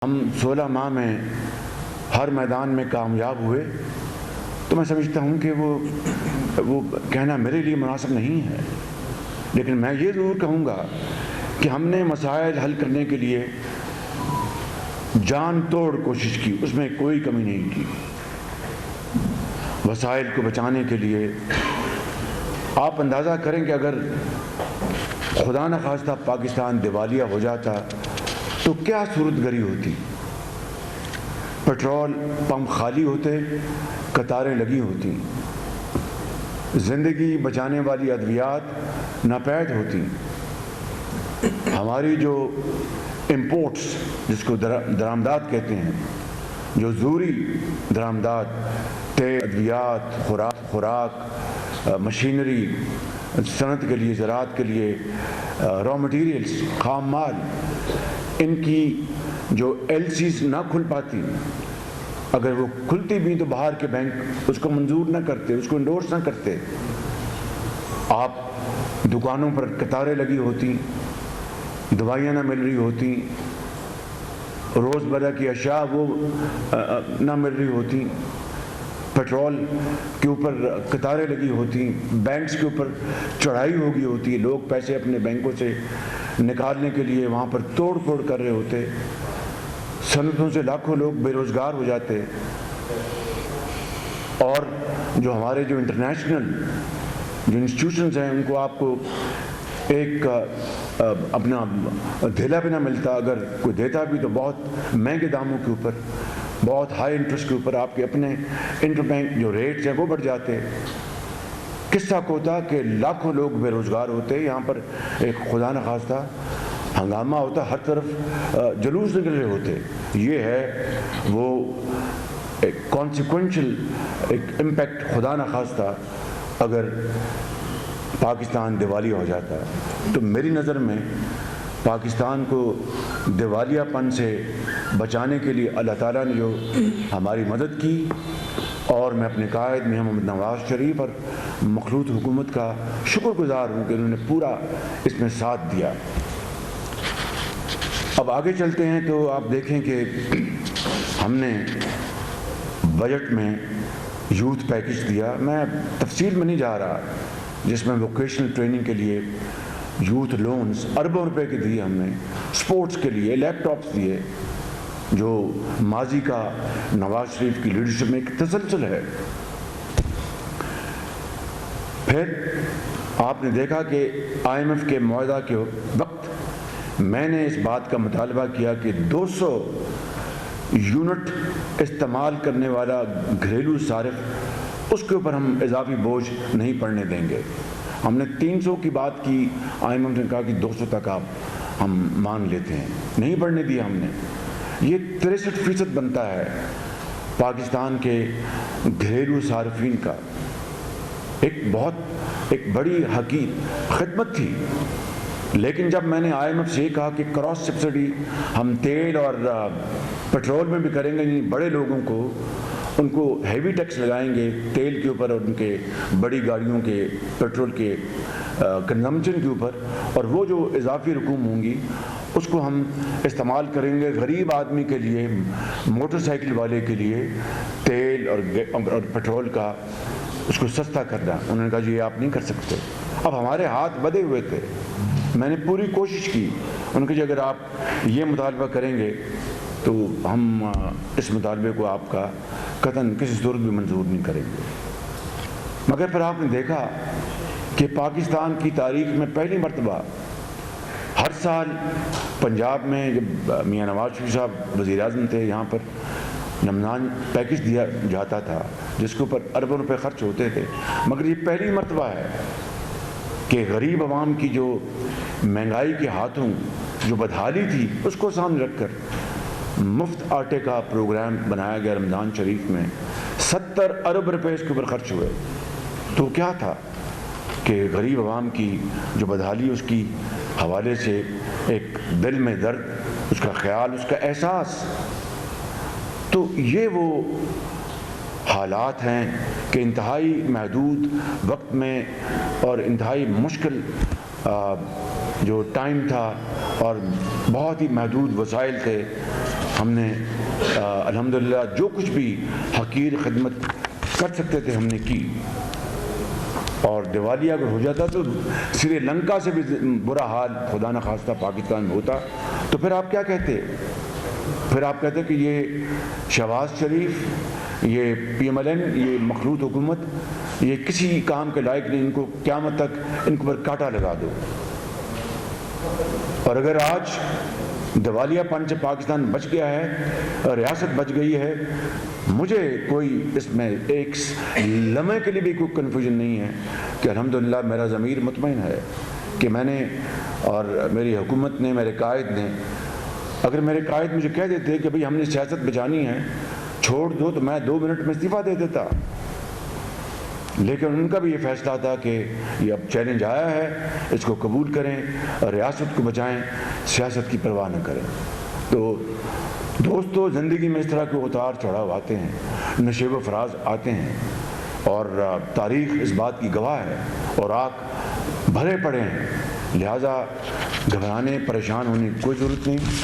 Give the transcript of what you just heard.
ہم 16 ماہ میں ہر میدان میں کامیاب ہوئے تو میں سمجھتا ہوں کہ وہ کہنا میرے لیے مناسب نہیں ہے، لیکن میں یہ ضرور کہوں گا کہ ہم نے مسائل حل کرنے کے لیے جان توڑ کوشش کی، اس میں کوئی کمی نہیں کی۔ وسائل کو بچانے کے لیے آپ اندازہ کریں کہ اگر خدا نخواستہ پاکستان دیوالیہ ہو جاتا تو کیا صورتگری ہوتی۔ پیٹرول پمپ خالی ہوتے، قطاریں لگی ہوتی، زندگی بچانے والی ادویات ناپید ہوتی، ہماری جو امپورٹس جس کو درآمدات کہتے ہیں، جو زوری درآمدات، تیل، ادویات، خوراک، مشینری، صنعت کے لیے، زراعت کے لیے، را مٹیریلز، خام مال، ان کی جو ایل سیز نہ کھل پاتی، اگر وہ کھلتی بھی تو باہر کے بینک اس کو منظور نہ کرتے، اس کو انڈورس نہ کرتے۔ آپ دکانوں پر قطاریں لگی ہوتی، دوائیاں نہ مل رہی ہوتی، روزمرہ کی اشیاء وہ نہ مل رہی ہوتی، پیٹرول کے اوپر قطاریں لگی ہوتی، بینکس کے اوپر چڑھائی ہو گئی ہوتی، لوگ پیسے اپنے بینکوں سے نکالنے کے لیے وہاں پر توڑ پھوڑ کر رہے ہوتے، صنعتوں سے لاکھوں لوگ بے روزگار ہو جاتے، اور جو ہمارے جو انٹرنیشنل جو انسٹیٹیوشنز ہیں ان کو آپ کو ایک اپنا دھیلا بھی نہ ملتا، اگر کوئی دیتا بھی تو بہت مہنگے داموں کے اوپر، بہت ہائی انٹرسٹ کے اوپر، آپ کے اپنے انٹر بینک جو ریٹس ہیں وہ بڑھ جاتے۔ قصہ کو ہوتا کہ لاکھوں لوگ بے روزگار ہوتے، یہاں پر ایک خدا نخواستہ ہنگامہ ہوتا، ہر طرف جلوس نکل رہے ہوتے۔ یہ ہے وہ ایک کانسیکوینشل ایک امپیکٹ خدا نخواستہ اگر پاکستان دیوالیہ ہو جاتا۔ تو میری نظر میں پاکستان کو دیوالیہ پن سے بچانے کے لیے اللہ تعالیٰ نے جو ہماری مدد کی، اور میں اپنے قائد محمد نواز شریف اور مخلوط حکومت کا شکر گزار ہوں کہ انہوں نے پورا اس میں ساتھ دیا۔ اب آگے چلتے ہیں تو آپ دیکھیں کہ ہم نے بجٹ میں یوتھ پیکج دیا، میں تفصیل میں نہیں جا رہا، جس میں ووکیشنل ٹریننگ کے لیے یوتھ لونز اربوں روپے کے دیے، ہم نے سپورٹس کے لیے لیپ ٹاپس دیے، جو ماضی کا نواز شریف کی لیڈرشپ میں ایک تسلسل ہے۔ پھر آپ نے دیکھا کہ آئی ایم ایف کے معاہدہ کے وقت میں نے اس بات کا مطالبہ کیا کہ 200 یونٹ استعمال کرنے والا گھریلو صارف، اس کے اوپر ہم اضافی بوجھ نہیں پڑنے دیں گے۔ ہم نے 300 کی بات کی، آئی ایم ایف نے کہا کہ 200 تک آپ ہم مان لیتے ہیں، نہیں بڑھنے دیا ہم نے۔ یہ 63% بنتا ہے پاکستان کے گھریلو صارفین کا، ایک بڑی حقیقی خدمت تھی۔ لیکن جب میں نے آئی ایم ایف سے یہ کہا کہ کراس سبسڈی ہم تیل اور پیٹرول میں بھی کریں گے، یعنی بڑے لوگوں کو ان کو ہیوی ٹیکس لگائیں گے تیل کے اوپر اور ان کے بڑی گاڑیوں کے پیٹرول کے کنزمپشن کے اوپر، اور وہ جو اضافی رقوم ہوں گی اس کو ہم استعمال کریں گے غریب آدمی کے لیے، موٹر سائیکل والے کے لیے تیل اور پیٹرول کا اس کو سستا کرنا۔ انہوں نے کہا جی یہ آپ نہیں کر سکتے۔ اب ہمارے ہاتھ بدے ہوئے تھے، میں نے پوری کوشش کی، ان کے جی اگر آپ یہ مطالبہ کریں گے تو ہم اس مطالبے کو آپ کا قطعاً کسی صورت بھی منظور نہیں کریں گے۔ مگر پھر آپ نے دیکھا کہ پاکستان کی تاریخ میں پہلی مرتبہ ہر سال پنجاب میں جب میاں نواز شریف صاحب وزیر اعظم تھے، یہاں پر رمضان پیکج دیا جاتا تھا جس کے اوپر اربوں روپے خرچ ہوتے تھے، مگر یہ پہلی مرتبہ ہے کہ غریب عوام کی جو مہنگائی کے ہاتھوں جو بدحالی تھی اس کو سامنے رکھ کر مفت آٹے کا پروگرام بنایا گیا رمضان شریف میں۔ 70 ارب روپے اس کے اوپر خرچ ہوئے۔ تو کیا تھا کہ غریب عوام کی جو بدحالی، اس کی حوالے سے ایک دل میں درد، اس کا خیال، اس کا احساس۔ تو یہ وہ حالات ہیں کہ انتہائی محدود وقت میں اور انتہائی مشکل جو ٹائم تھا اور بہت ہی محدود وسائل تھے، ہم نے الحمدللہ جو کچھ بھی حقیر خدمت کر سکتے تھے ہم نے کی، اور دیوالیہ اگر ہو جاتا تو سری لنکا سے بھی برا حال خدا نخواستہ پاکستان میں ہوتا، تو پھر آپ کیا کہتے؟ پھر آپ کہتے کہ یہ شہباز شریف، یہ پی ایم ایل این، یہ مخلوط حکومت یہ کسی کام کے لائق نہیں، ان کو قیامت تک ان کو پر کانٹا لگا دو۔ اور اگر آج دیوالیہ پن سے پاکستان بچ گیا ہے، ریاست بچ گئی ہے، مجھے کوئی اس میں ایک لمحے کے لیے بھی کوئی کنفیوژن نہیں ہے کہ الحمدللہ میرا ضمیر مطمئن ہے کہ میں نے اور میری حکومت نے، میرے قائد نے، اگر میرے قائد مجھے کہہ دیتے کہ بھئی ہم نے سیاست بچانی ہے چھوڑ دو، تو میں 2 منٹ میں استعفیٰ دے دیتا، لیکن ان کا بھی یہ فیصلہ تھا کہ یہ اب چیلنج آیا ہے، اس کو قبول کریں اور ریاست کو بچائیں، سیاست کی پرواہ نہ کریں۔ تو دوستو، زندگی میں اس طرح کے اتار چڑھاؤ آتے ہیں، نشیب و فراز آتے ہیں، اور تاریخ اس بات کی گواہ ہے، اور آنکھ بھرے پڑے ہیں، لہٰذا گھبرانے پریشان ہونے کی کوئی ضرورت نہیں۔